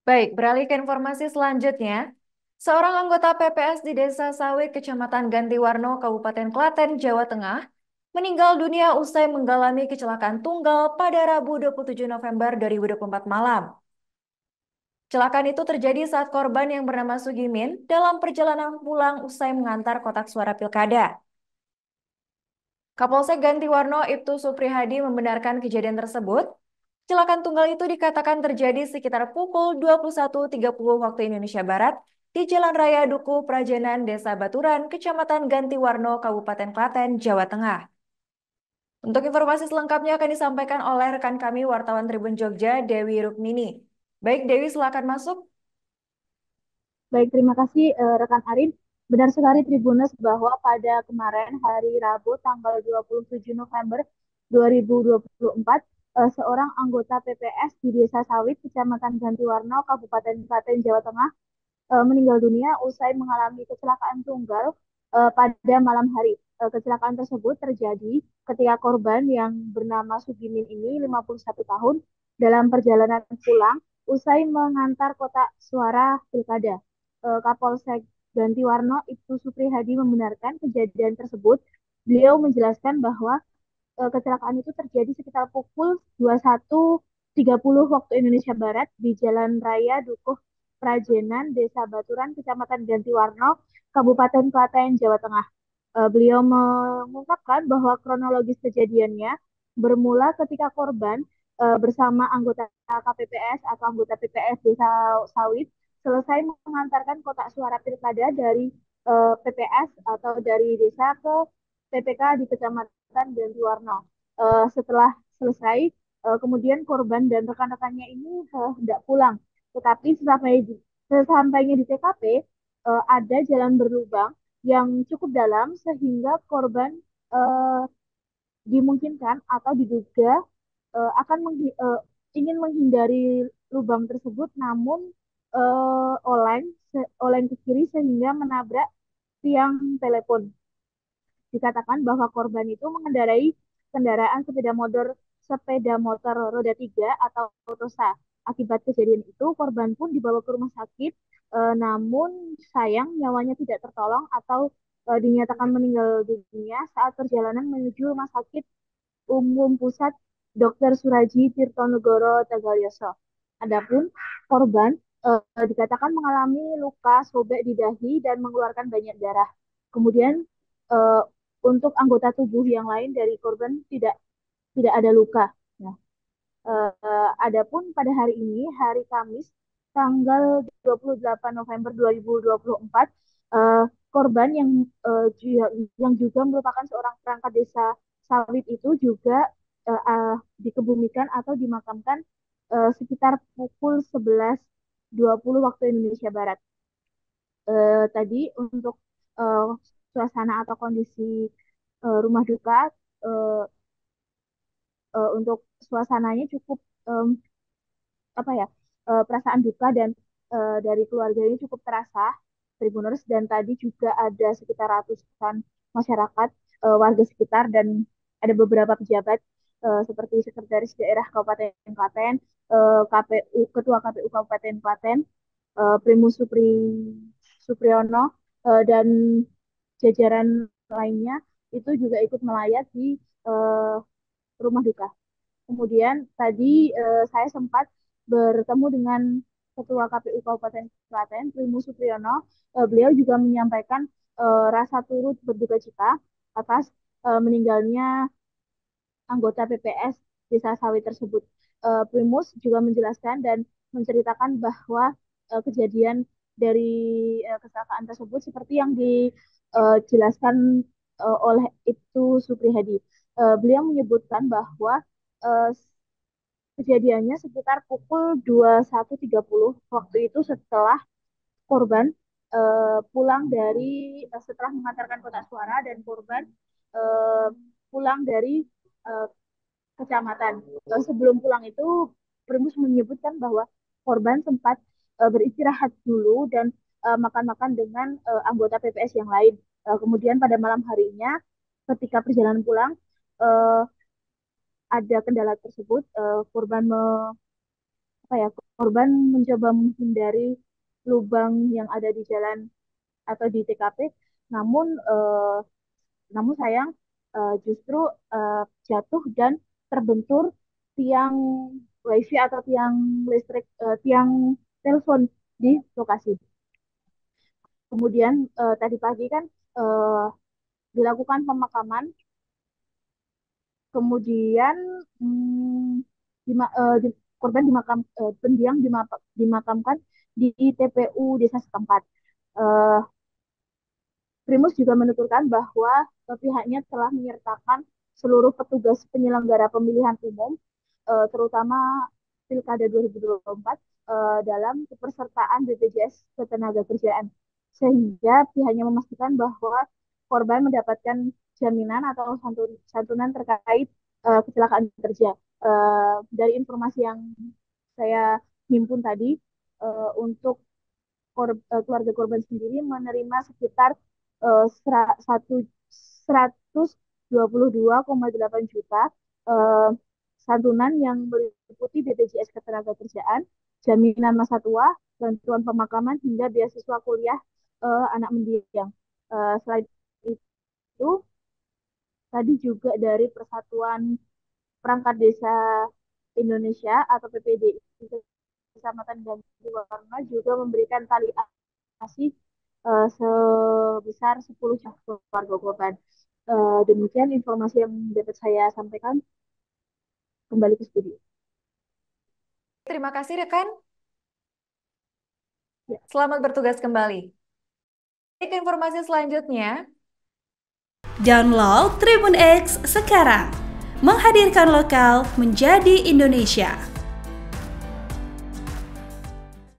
Baik, beralih ke informasi selanjutnya. Seorang anggota PPS di Desa Sawit, Kecamatan Gantiwarno, Kabupaten Klaten, Jawa Tengah, meninggal dunia usai mengalami kecelakaan tunggal pada Rabu 27 November 2024 malam. Kecelakaan itu terjadi saat korban yang bernama Sugimin dalam perjalanan pulang usai mengantar kotak suara pilkada. Kapolsek Gantiwarno Ibtu Suprihadi membenarkan kejadian tersebut. Kecelakaan tunggal itu dikatakan terjadi sekitar pukul 21.30 waktu Indonesia Barat di Jalan Raya Duku Prajenan Desa Baturan, Kecamatan Gantiwarno, Kabupaten Klaten, Jawa Tengah. Untuk informasi selengkapnya akan disampaikan oleh rekan kami wartawan Tribun Jogja, Dewi Rukmini. Baik, Dewi, silakan masuk. Baik, terima kasih rekan Arin. Benar sekali Tribuners bahwa pada kemarin hari Rabu tanggal 27 November 2024, seorang anggota PPS di Desa Sawit, Kecamatan Gantiwarno, Kabupaten Klaten, Jawa Tengah, meninggal dunia usai mengalami kecelakaan tunggal pada malam hari. Kecelakaan tersebut terjadi ketika korban yang bernama Sugimin ini 51 tahun dalam perjalanan pulang usai mengantar kotak suara pilkada. Kapolsek Gantiwarno Ibtu Suprihadi membenarkan kejadian tersebut. Beliau menjelaskan bahwa kecelakaan itu terjadi sekitar pukul 21.30 waktu Indonesia Barat di Jalan Raya Dukuh Prajenan, Desa Baturan, Kecamatan Gantiwarno, Kabupaten Klaten, Jawa Tengah. Beliau mengungkapkan bahwa kronologis kejadiannya bermula ketika korban bersama anggota KPPS atau anggota PPS Desa Sawit selesai mengantarkan kotak suara pilkada dari PPS atau dari desa ke PPK di Kecamatan Gantiwarno. Setelah selesai, kemudian korban dan rekan-rekannya ini hendak pulang. Tetapi sesampainya di TKP, ada jalan berlubang yang cukup dalam sehingga korban eh, dimungkinkan atau diduga akan ingin menghindari lubang tersebut, namun oleng ke kiri sehingga menabrak tiang telepon. Dikatakan bahwa korban itu mengendarai kendaraan sepeda motor roda 3 atau Tosa. Akibat kejadian itu, korban pun dibawa ke rumah sakit, namun sayang nyawanya tidak tertolong atau dinyatakan meninggal dunia saat perjalanan menuju Rumah Sakit Umum Pusat Dr. Suraji Tirtonegoro Tegalyoso. Adapun korban dikatakan mengalami luka sobek di dahi dan mengeluarkan banyak darah. Kemudian eh, untuk anggota tubuh yang lain dari korban tidak ada luka. Nah, adapun pada hari ini, hari Kamis, tanggal 28 November 2024, eh, korban yang juga merupakan seorang perangkat desa Sawit itu juga dikebumikan atau dimakamkan sekitar pukul 11.20 waktu Indonesia Barat. Tadi untuk eh, suasana atau kondisi rumah duka, eh, untuk suasananya cukup em, apa ya, perasaan duka dan dari keluarga ini cukup terasa, Tribuners, dan tadi juga ada sekitar ratusan masyarakat, warga sekitar, dan ada beberapa pejabat seperti Sekretaris Daerah Kabupaten Klaten, KPU Ketua KPU Kabupaten Klaten, Primus Supriyono, dan jajaran lainnya itu juga ikut melayat di eh, rumah duka. Kemudian tadi saya sempat bertemu dengan Ketua KPU Kabupaten Klaten, Primus Supriyono. Beliau juga menyampaikan rasa turut berduka cita atas meninggalnya anggota PPS Desa Sawit tersebut. Primus juga menjelaskan dan menceritakan bahwa kejadian dari kecelakaan tersebut seperti yang dijelaskan oleh Ibtu Suprihadi. Beliau menyebutkan bahwa uh, kejadiannya sekitar pukul 21.30 waktu itu setelah korban pulang setelah mengantarkan kotak suara dan korban uh, pulang dari uh, kecamatan. Sebelum pulang itu Primus menyebutkan bahwa korban sempat beristirahat dulu dan makan-makan dengan anggota PPS yang lain. Kemudian pada malam harinya ketika perjalanan pulang uh, ada kendala tersebut, korban apa ya, korban mencoba menghindari lubang yang ada di jalan atau di TKP, namun namun sayang justru jatuh dan terbentur tiang wifi atau tiang listrik, tiang telepon di lokasi. Kemudian tadi pagi kan eh, dilakukan pemakaman, kemudian hmm, korban pendiam dimakamkan di TPU desa setempat. Eh, Primus juga menuturkan bahwa pihaknya telah menyertakan seluruh petugas penyelenggara pemilihan umum, terutama Pilkada 2024, dalam kepesertaan BPJS Ketenagakerjaan, sehingga pihaknya memastikan bahwa korban mendapatkan jaminan atau santunan terkait kecelakaan kerja. Dari informasi yang saya himpun tadi, untuk keluarga korban sendiri menerima sekitar satu 122,8 juta eh, santunan yang meliputi BPJS Ketenagakerjaan, jaminan masa tua, bantuan pemakaman hingga beasiswa kuliah anak mendiang. Selain itu, tadi juga dari Persatuan Perangkat Desa Indonesia atau PPDI Kecamatan Ganti Warna juga memberikan tali kasih sebesar 10 juta keluarga korban. Demikian informasi yang dapat saya sampaikan. Kembali ke studio. Terima kasih rekan. Ya. Selamat bertugas kembali. Ke informasi selanjutnya. Download Tribun X sekarang. Menghadirkan lokal menjadi Indonesia.